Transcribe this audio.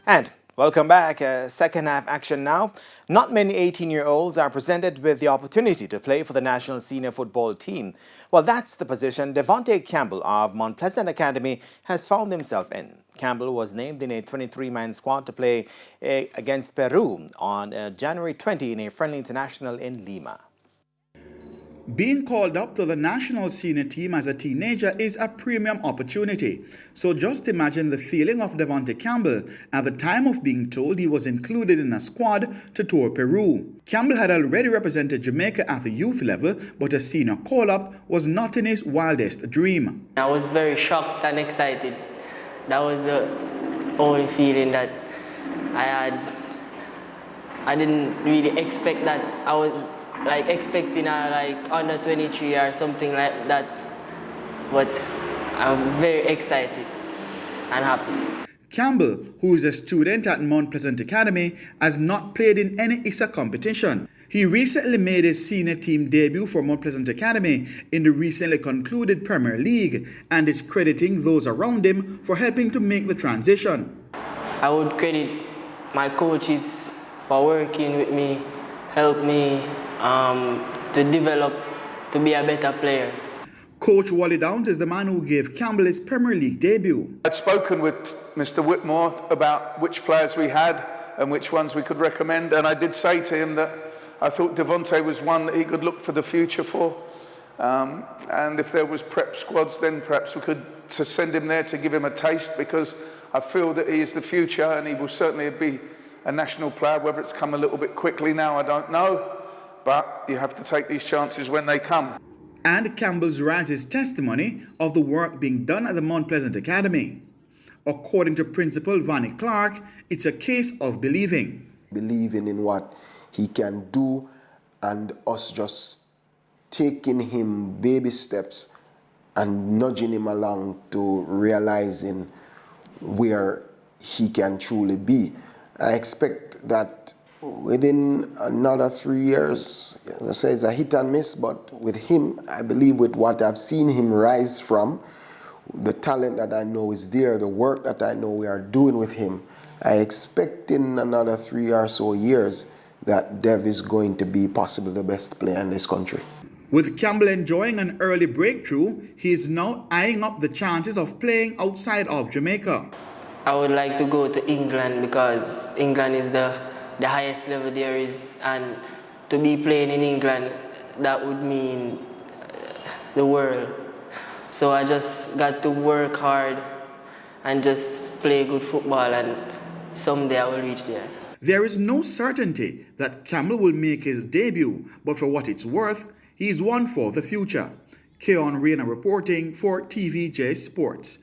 And welcome back. Second half action now. Not many 18-year-olds are presented with the opportunity to play for the national senior football team. Well, that's the position Devonte Campbell of Mount Pleasant Academy has found himself in. Campbell was named in a 23-man squad to play against Peru on January 20 in a friendly international in Lima. Being called up to the national senior team as a teenager is a premium opportunity. So just imagine the feeling of Devonte Campbell at the time of being told he was included in a squad to tour Peru. Campbell had already represented Jamaica at the youth level, but a senior call-up was not in his wildest dream. I was very shocked and excited. That was the only feeling that I had. I didn't really expect that. I was expecting a under 23 or something like that, but I'm very excited and happy. Campbell, who is a student at Mount Pleasant Academy, has not played in any ISA competition. He recently made his senior team debut for Mount Pleasant Academy in the recently concluded Premier League and is crediting those around him for helping to make the transition. I would credit my coaches for working with me, help me to develop, to be a better player. Coach Wally Downs is the man who gave Campbell his Premier League debut. I'd spoken with Mr. Whitmore about which players we had and which ones we could recommend, and I did say to him that I thought Devonte was one that he could look for the future for. And if there was prep squads, then perhaps we could send him there to give him a taste, because I feel that he is the future and he will certainly be a national player. Whether it's come a little bit quickly now, I don't know. But you have to take these chances when they come. And Campbell's rise is testimony of the work being done at the Mount Pleasant Academy. According to Principal Vanny Clark, it's a case of believing. Believing in what he can do and us just taking him baby steps and nudging him along to realizing where he can truly be. I expect that within another 3 years, as I say, it's a hit and miss, but with him, I believe with what I've seen him rise from, the talent that I know is there, the work that I know we are doing with him, I expect in another 3 or so years that Dev is going to be possibly the best player in this country. With Campbell enjoying an early breakthrough, he is now eyeing up the chances of playing outside of Jamaica. I would like to go to England because England is the highest level there is, and to be playing in England, that would mean the world. So I just got to work hard and just play good football, and someday I will reach there. There is no certainty that Campbell will make his debut, but for what it's worth, he is one for the future. Keon Reyna reporting for TVJ Sports.